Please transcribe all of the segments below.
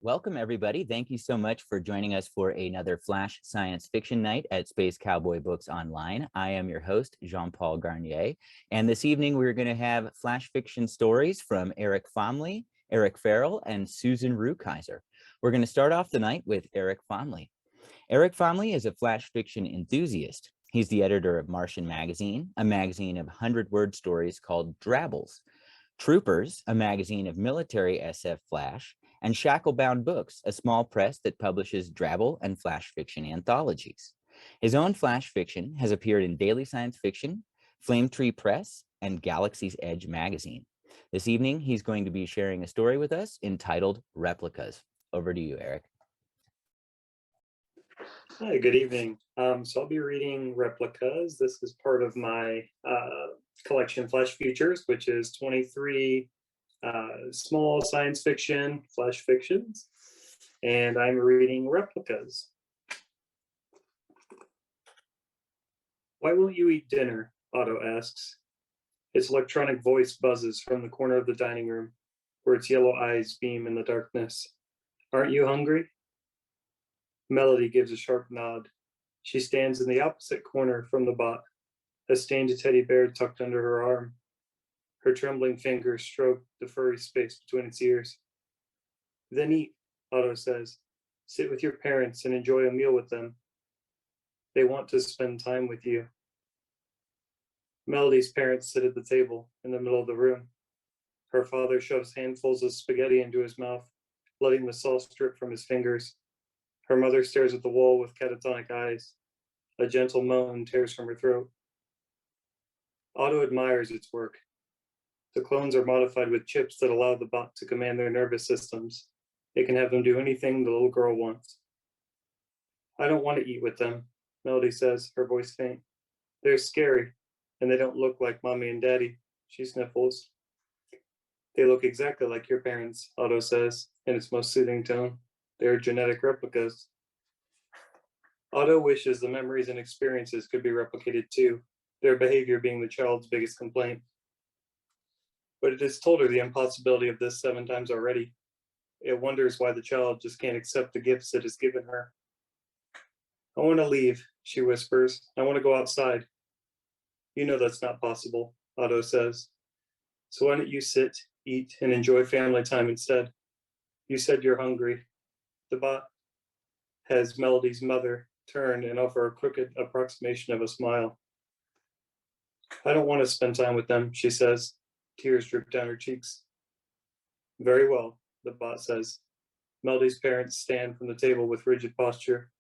Welcome, everybody. Thank you so much for joining us for another Flash Science Fiction Night at Space Cowboy Books Online. I am your host, Jean-Paul Garnier, and this evening we're going to have Flash Fiction stories from Eric Fomley, Eric Farrell, and Susan Rukeyser. We're going to start off the night with Eric Fomley. Eric Fomley is a Flash fiction enthusiast. He's the editor of Martian Magazine, a magazine of 100-word stories called Drabbles, Troopers, a magazine of military SF Flash, and Shacklebound Books, a small press that publishes Drabble and Flash fiction anthologies. His own Flash fiction has appeared in Daily Science Fiction, Flame Tree Press, and Galaxy's Edge magazine. This evening, he's going to be sharing a story with us entitled Replicas. Over to you, Eric. Hi, good evening. So I'll be reading Replicas. This is part of my collection Flash Features, which is 23 small science fiction Flash fictions, and I'm reading Replicas. Why won't you eat dinner? Otto asks. Its electronic voice buzzes from the corner of the dining room, where its yellow eyes beam in the darkness. Aren't you hungry? Melody gives a sharp nod. She stands in the opposite corner from the bot, a stained teddy bear tucked under her arm. Her trembling fingers stroke the furry space between its ears. Then eat, Otto says. Sit with your parents and enjoy a meal with them. They want to spend time with you. Melody's parents sit at the table in the middle of the room. Her father shoves handfuls of spaghetti into his mouth, letting the sauce drip from his fingers. Her mother stares at the wall with catatonic eyes. A gentle moan tears from her throat. Otto admires its work. The clones are modified with chips that allow the bot to command their nervous systems. It can have them do anything the little girl wants. I don't want to eat with them, Melody says, her voice faint. They're scary, and they don't look like Mommy and Daddy, she sniffles. They look exactly like your parents, Otto says, in its most soothing tone. They're genetic replicas. Otto wishes the memories and experiences could be replicated too, their behavior being the child's biggest complaint. But it has told her the impossibility of this 7 times already. It wonders why the child just can't accept the gifts it has given her. I want to leave, she whispers. I want to go outside. You know that's not possible, Otto says. So why don't you sit, eat, and enjoy family time instead? You said you're hungry. The bot has Melody's mother turn and offer a crooked approximation of a smile. I don't want to spend time with them, she says. Tears drip down her cheeks. Very well, the bot says. Melody's parents stand from the table with rigid posture.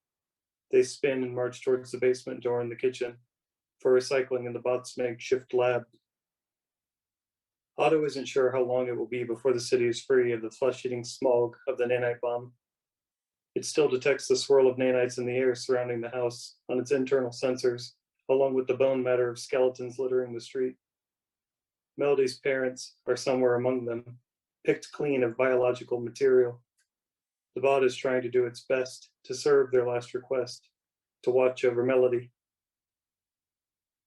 They spin and march towards the basement door in the kitchen for recycling in the bot's makeshift lab. Otto isn't sure how long it will be before the city is free of the flesh-eating smog of the nanite bomb. It still detects the swirl of nanites in the air surrounding the house on its internal sensors, along with the bone matter of skeletons littering the street. Melody's parents are somewhere among them, picked clean of biological material. The bot is trying to do its best to serve their last request, to watch over Melody.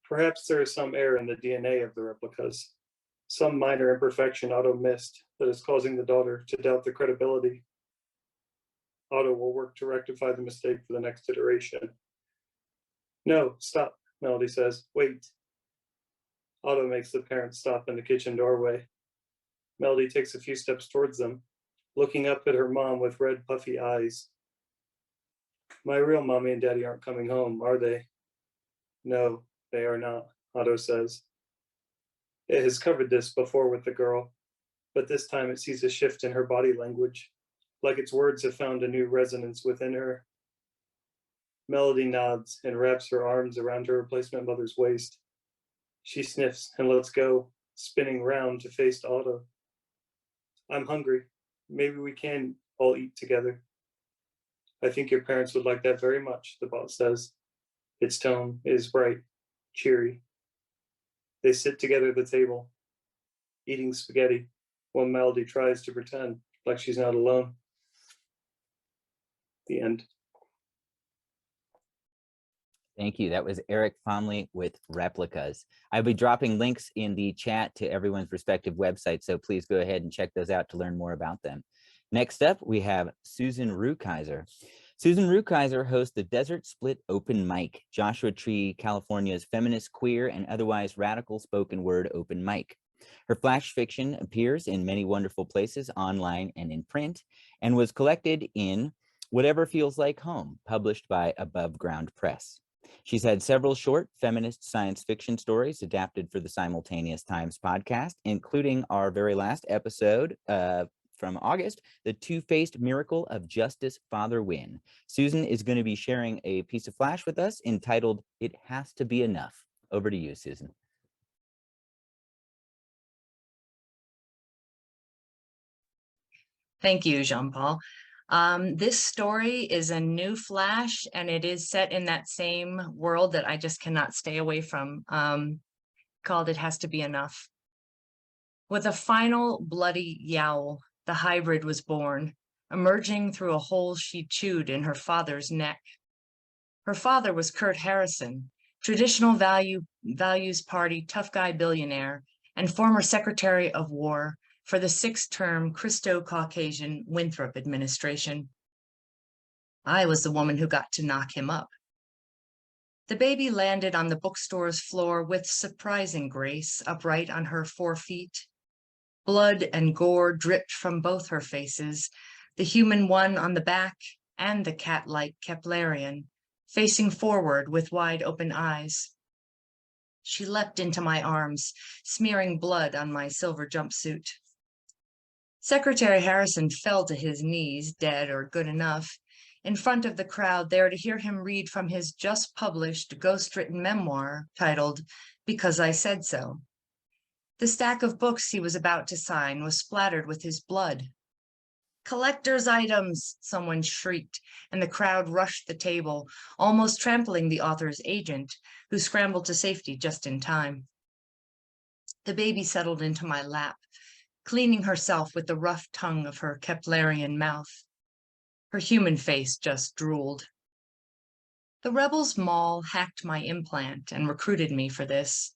Perhaps there is some error in the DNA of the replicas, some minor imperfection Otto missed that is causing the daughter to doubt the credibility. Otto will work to rectify the mistake for the next iteration. No, stop, Melody says. Wait. Otto makes the parents stop in the kitchen doorway. Melody takes a few steps towards them, looking up at her mom with red, puffy eyes. My real mommy and daddy aren't coming home, are they? No, they are not, Otto says. It has covered this before with the girl, but this time it sees a shift in her body language, like its words have found a new resonance within her. Melody nods and wraps her arms around her replacement mother's waist. She sniffs and lets go, spinning round to face Otto. I'm hungry. Maybe we can all eat together. I think your parents would like that very much, the bot says. Its tone is bright, cheery. They sit together at the table, eating spaghetti, while Melody tries to pretend like she's not alone. The end. Thank you. That was Eric Fomley with Replicas. I'll be dropping links in the chat to everyone's respective websites, so please go ahead and check those out to learn more about them. Next up, we have Susan Rukeyser. Susan Rukeyser hosts the Desert Split Open Mic, Joshua Tree, California's feminist, queer, and otherwise radical spoken word open mic. Her flash fiction appears in many wonderful places, online and in print, and was collected in Whatever Feels Like Home, published by Above Ground Press. She's had several short feminist science fiction stories adapted for the Simultaneous Times podcast, including our very last episode from August, The Two-Faced Miracle of Justice Father Win. Susan is going to be sharing a piece of flash with us entitled It Has to Be Enough. Over to you, Susan. Thank you, Jean-Paul. This story is a new flash, and it is set in that same world that I just cannot stay away from, called It Has to Be Enough. With a final bloody yowl, the hybrid was born, emerging through a hole she chewed in her father's neck. Her father was Kurt Harrison, traditional values party tough guy billionaire and former Secretary of War for the 6th-term Christo-Caucasian Winthrop administration. I was the woman who got to knock him up. The baby landed on the bookstore's floor with surprising grace, upright on her 4 feet. Blood and gore dripped from both her faces, the human one on the back and the cat-like Keplerian, facing forward with wide open eyes. She leapt into my arms, smearing blood on my silver jumpsuit. Secretary Harrison fell to his knees, dead or good enough, in front of the crowd there to hear him read from his just-published, ghost-written memoir titled Because I Said So. The stack of books he was about to sign was splattered with his blood. "Collector's items," someone shrieked, and the crowd rushed the table, almost trampling the author's agent, who scrambled to safety just in time. The baby settled into my lap, cleaning herself with the rough tongue of her Keplerian mouth. Her human face just drooled. The rebels' mall hacked my implant and recruited me for this.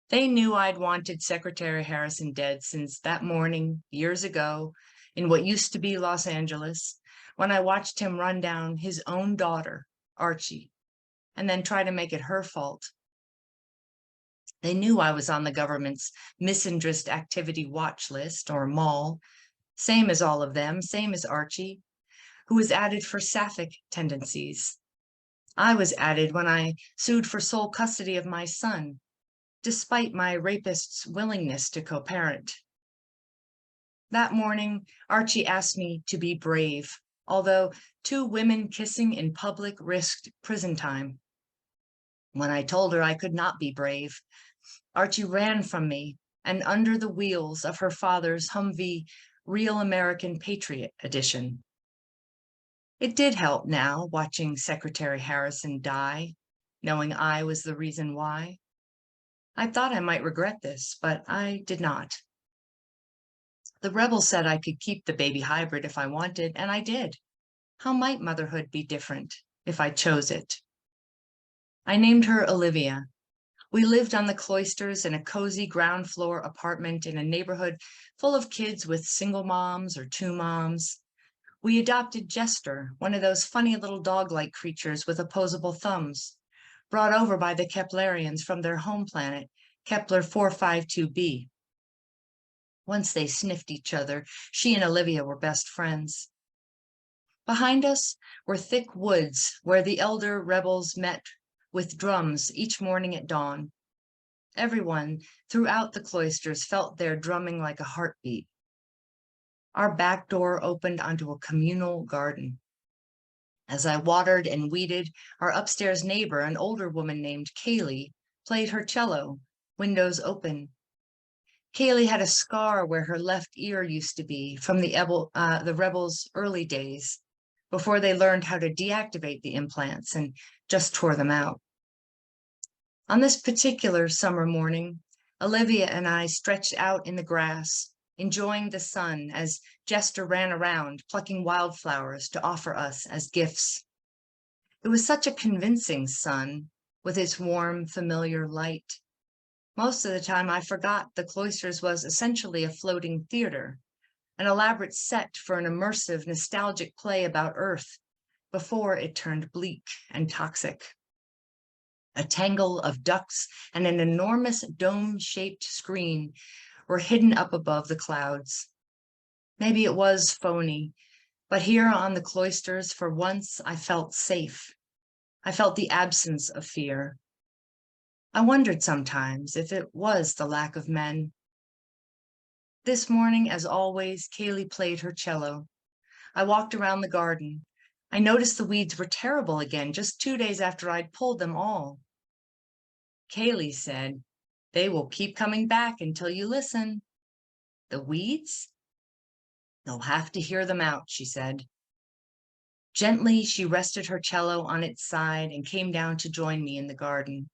They knew I'd wanted Secretary Harrison dead since that morning, years ago, in what used to be Los Angeles, when I watched him run down his own daughter, Archie, and then try to make it her fault. They knew I was on the government's misinterest activity watch list, or MAL, same as all of them, same as Archie, who was added for sapphic tendencies. I was added when I sued for sole custody of my son, despite my rapist's willingness to co-parent. That morning, Archie asked me to be brave, although 2 women kissing in public risked prison time. When I told her I could not be brave, Archie ran from me and under the wheels of her father's Humvee Real American Patriot edition. It did help now, watching Secretary Harrison die, knowing I was the reason why. I thought I might regret this, but I did not. The rebels said I could keep the baby hybrid if I wanted, and I did. How might motherhood be different if I chose it? I named her Olivia. We lived on the cloisters in a cozy ground floor apartment in a neighborhood full of kids with single moms or 2 moms. We adopted Jester, one of those funny little dog-like creatures with opposable thumbs, brought over by the Keplerians from their home planet, Kepler 452b. Once they sniffed each other, she and Olivia were best friends. Behind us were thick woods where the elder rebels met with drums each morning at dawn. Everyone throughout the cloisters felt their drumming like a heartbeat. Our back door opened onto a communal garden. As I watered and weeded, our upstairs neighbor, an older woman named Kaylee, played her cello, windows open. Kaylee had a scar where her left ear used to be from the rebels' early days, before they learned how to deactivate the implants and just tore them out. On this particular summer morning, Olivia and I stretched out in the grass, enjoying the sun as Jester ran around plucking wildflowers to offer us as gifts. It was such a convincing sun with its warm, familiar light. Most of the time I forgot the cloisters was essentially a floating theater, an elaborate set for an immersive, nostalgic play about Earth before it turned bleak and toxic. A tangle of ducts and an enormous dome-shaped screen were hidden up above the clouds. Maybe it was phony, but here on the cloisters, for once, I felt safe. I felt the absence of fear. I wondered sometimes if it was the lack of men. This morning, as always, Kaylee played her cello. I walked around the garden. I noticed the weeds were terrible again just 2 days after I'd pulled them all. Kaylee said, "They will keep coming back until you listen." The weeds? "You'll have to hear them out," she said. Gently, she rested her cello on its side and came down to join me in the garden.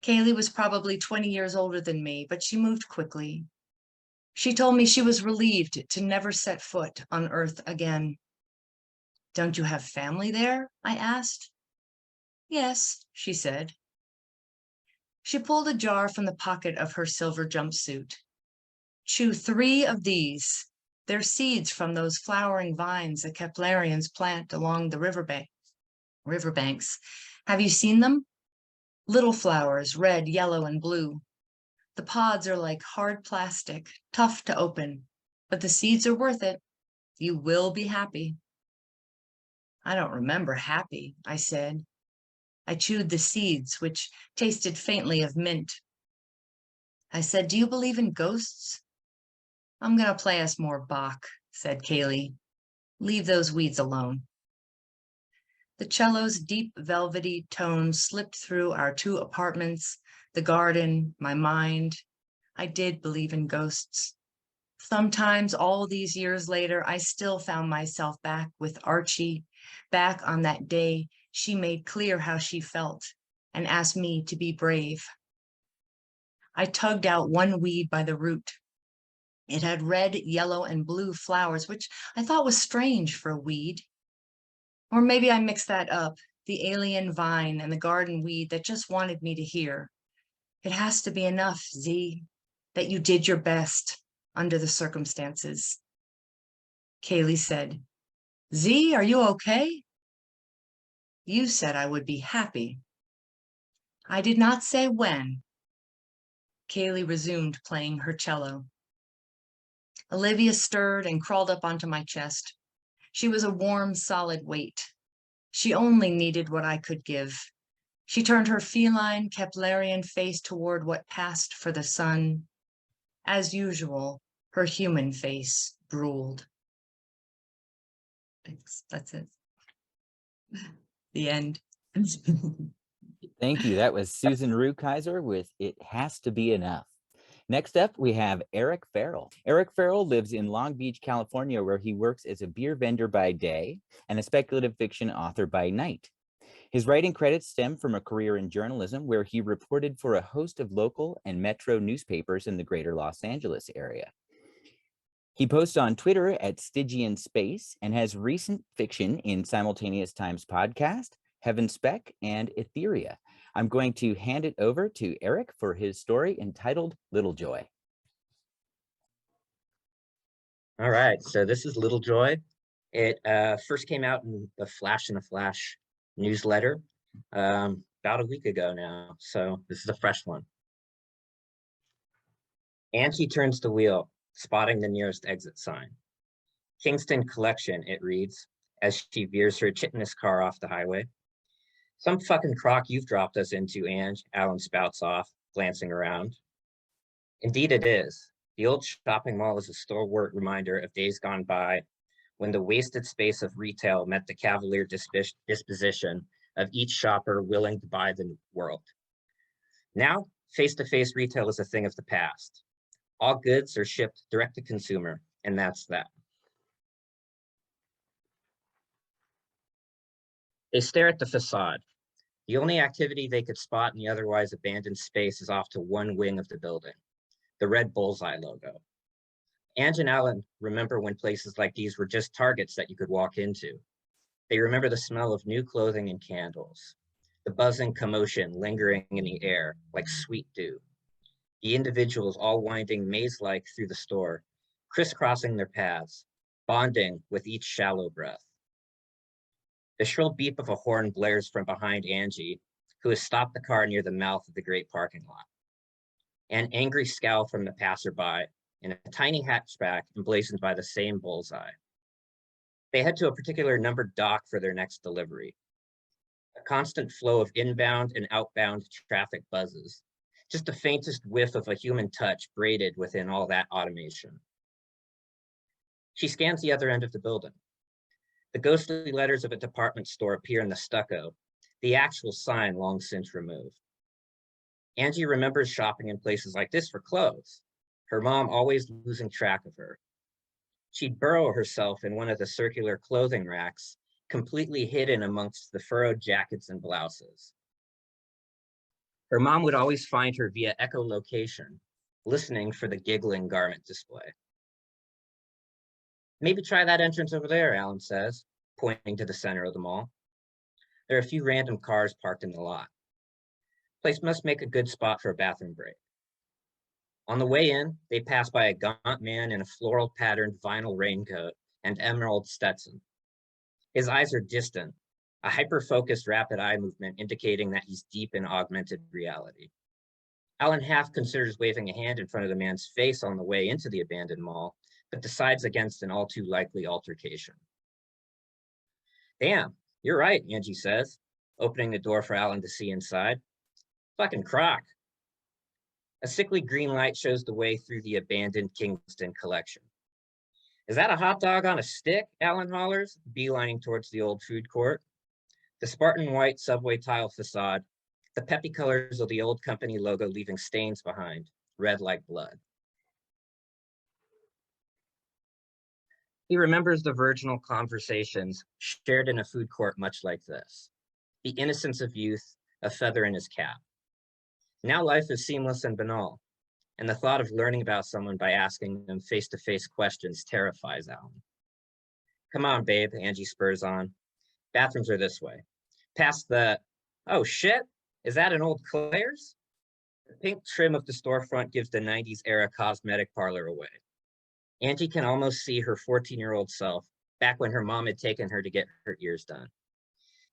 Kaylee was probably 20 years older than me, but she moved quickly. She told me she was relieved to never set foot on Earth again. "Don't you have family there?" I asked. "Yes," she said. She pulled a jar from the pocket of her silver jumpsuit. "Chew 3 of these. They're seeds from those flowering vines the Keplerians plant along the riverbanks. Have you seen them? Little flowers, red, yellow, and blue. The pods are like hard plastic, tough to open, but the seeds are worth it. You will be happy." "I don't remember happy," I said. I chewed the seeds, which tasted faintly of mint. I said, "Do you believe in ghosts?" "I'm going to play us more Bach," said Kaylee. "Leave those weeds alone." The cello's deep velvety tones slipped through our 2 apartments, the garden, my mind. I did believe in ghosts. Sometimes, all these years later, I still found myself back with Archie, back on that day she made clear how she felt and asked me to be brave. I tugged out one weed by the root. It had red, yellow, and blue flowers, which I thought was strange for a weed. Or maybe I mixed that up, the alien vine and the garden weed that just wanted me to hear. It has to be enough, Z, that you did your best under the circumstances. Kaylee said, "Z, are you okay?" "You said I would be happy." "I did not say when." Kaylee resumed playing her cello. Olivia stirred and crawled up onto my chest. She was a warm, solid weight. She only needed what I could give. She turned her feline, Keplerian face toward what passed for the sun. As usual, her human face drooled. Thanks. That's it. The end. Thank you. That was Susan Rukeyser with "It Has to Be Enough." Next up, we have Eric Farrell. Eric Farrell lives in Long Beach, California, where he works as a beer vendor by day and a speculative fiction author by night. His writing credits stem from a career in journalism, where he reported for a host of local and metro newspapers in the greater Los Angeles area. He posts on Twitter at Stygian Space and has recent fiction in Simultaneous Times podcast, Heaven Spec, and Etheria. I'm going to hand it over to Eric for his story entitled Little Joy. All right, so this is Little Joy. It first came out in the Flash in a Flash newsletter about a week ago now, so this is a fresh one. Angie turns the wheel, spotting the nearest exit sign. Kingston Collection, it reads, as she veers her chitinous car off the highway. "Some fucking crock you've dropped us into, Ange," Alan spouts off, glancing around. Indeed it is. The old shopping mall is a stalwart reminder of days gone by, when the wasted space of retail met the cavalier disposition of each shopper willing to buy the world. Now, face-to-face retail is a thing of the past. All goods are shipped direct to consumer, and that's that. They stare at the facade. The only activity they could spot in the otherwise abandoned space is off to one wing of the building, the red bullseye logo. Ange and Alan remember when places like these were just targets that you could walk into. They remember the smell of new clothing and candles, the buzzing commotion lingering in the air like sweet dew, the individuals all winding maze-like through the store, crisscrossing their paths, bonding with each shallow breath. The shrill beep of a horn blares from behind Angie, who has stopped the car near the mouth of the great parking lot. An angry scowl from the passerby in a tiny hatchback emblazoned by the same bullseye. They head to a particular numbered dock for their next delivery. A constant flow of inbound and outbound traffic buzzes, just the faintest whiff of a human touch braided within all that automation. She scans the other end of the building. The ghostly letters of a department store appear in the stucco, the actual sign long since removed. Angie remembers shopping in places like this for clothes, her mom always losing track of her. She'd burrow herself in one of the circular clothing racks, completely hidden amongst the furrowed jackets and blouses. Her mom would always find her via echolocation, listening for the giggling garment display. Maybe try that entrance over there, Alan says, pointing to the center of the mall. There are a few random cars parked in the lot. Place must make a good spot for a bathroom break. On the way in, they pass by a gaunt man in a floral patterned vinyl raincoat and emerald Stetson. His eyes are distant, a hyper-focused rapid eye movement indicating that he's deep in augmented reality. Alan half considers waving a hand in front of the man's face on the way into the abandoned mall, but decides against an all too likely altercation. Damn, you're right, Angie says, opening the door for Alan to see inside. Fucking crock. A sickly green light shows the way through the abandoned Kingston collection. Is that a hot dog on a stick? Alan hollers, beelining towards the old food court. The Spartan white subway tile facade, the peppy colors of the old company logo leaving stains behind, red like blood. He remembers the virginal conversations shared in a food court much like this. The innocence of youth, a feather in his cap. Now life is seamless and banal, and the thought of learning about someone by asking them face-to-face questions terrifies Alan. Come on, babe, Angie spurs on. Bathrooms are this way. Past the, oh shit, is that an old Claire's? The pink trim of the storefront gives the 90s era cosmetic parlor away. Angie can almost see her 14-year-old self, back when her mom had taken her to get her ears done.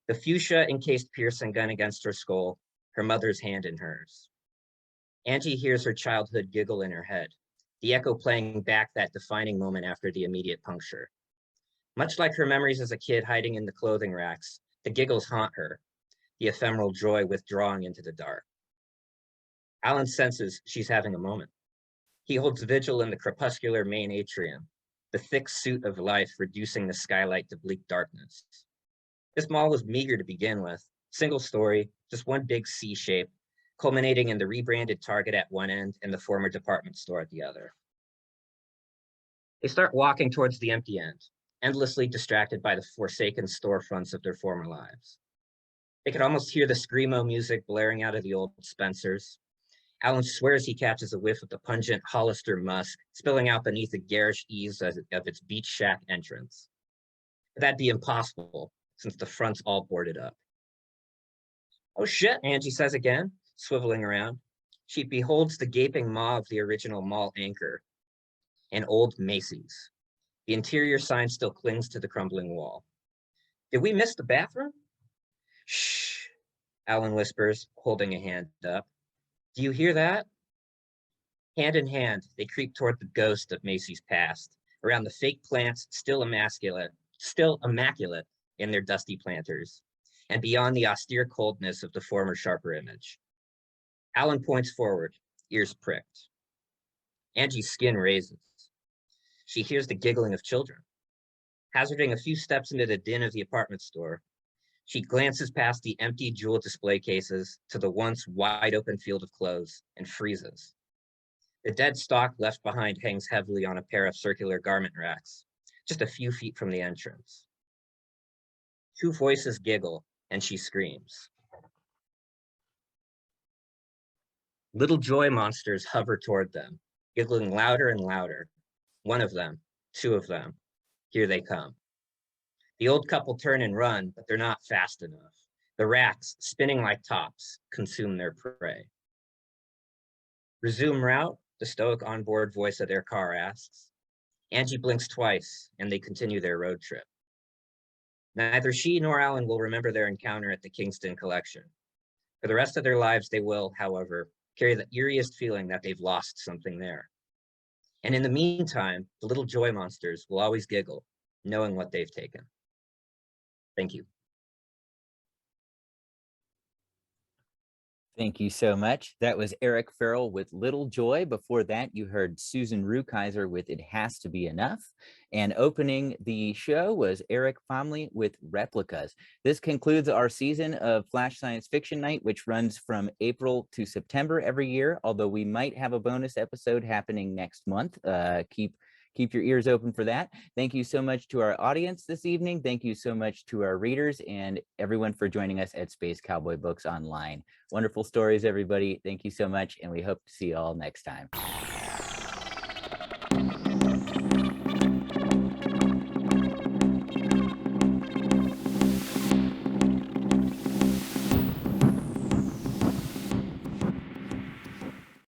The fuchsia encased piercing gun against her skull, her mother's hand in hers. Angie hears her childhood giggle in her head, the echo playing back that defining moment after the immediate puncture. Much like her memories as a kid hiding in the clothing racks, the giggles haunt her, the ephemeral joy withdrawing into the dark. Alan senses she's having a moment. He holds vigil in the crepuscular main atrium, the thick suit of life reducing the skylight to bleak darkness. This mall was meager to begin with, single story, just one big C shape, culminating in the rebranded Target at one end and the former department store at the other. They start walking towards the empty end, endlessly distracted by the forsaken storefronts of their former lives. They could almost hear the screamo music blaring out of the old Spencer's. Alan swears he catches a whiff of the pungent Hollister musk spilling out beneath the garish eaves of its beach shack entrance. But that'd be impossible, since the front's all boarded up. Oh shit, Angie says again, swiveling around. She beholds the gaping maw of the original mall anchor, an old Macy's. The interior sign still clings to the crumbling wall. Did we miss the bathroom? Shh, Alan whispers, holding a hand up. Do you hear that? Hand in hand, they creep toward the ghost of Macy's past, around the fake plants still immaculate in their dusty planters, and beyond the austere coldness of the former sharper image. Alan points forward, ears pricked. Angie's skin raises. She hears the giggling of children. Hazarding a few steps into the din of the apartment store, she glances past the empty jewel display cases to the once wide open field of clothes and freezes. The dead stock left behind hangs heavily on a pair of circular garment racks, just a few feet from the entrance. Two voices giggle, and she screams. Little joy monsters hover toward them, giggling louder and louder. One of them, two of them, here they come. The old couple turn and run, but they're not fast enough. The racks, spinning like tops, consume their prey. Resume route, the stoic onboard voice of their car asks. Angie blinks twice, and they continue their road trip. Neither she nor Alan will remember their encounter at the Kingston Collection. For the rest of their lives, they will, however, carry the eeriest feeling that they've lost something there. And in the meantime, the little joy monsters will always giggle, knowing what they've taken. Thank you. Thank you so much. That was Eric Farrell with Little Joy. Before that, you heard Susan Rukeyser with It Has to Be Enough. And opening the show was Eric Fomley with Replicas. This concludes our season of Flash Science Fiction Night, which runs from April to September every year, although we might have a bonus episode happening next month. Keep your ears open for that. Thank you so much to our audience this evening. Thank you so much to our readers and everyone for joining us at Space Cowboy Books Online. Wonderful stories, everybody. Thank you so much, and we hope to see you all next time.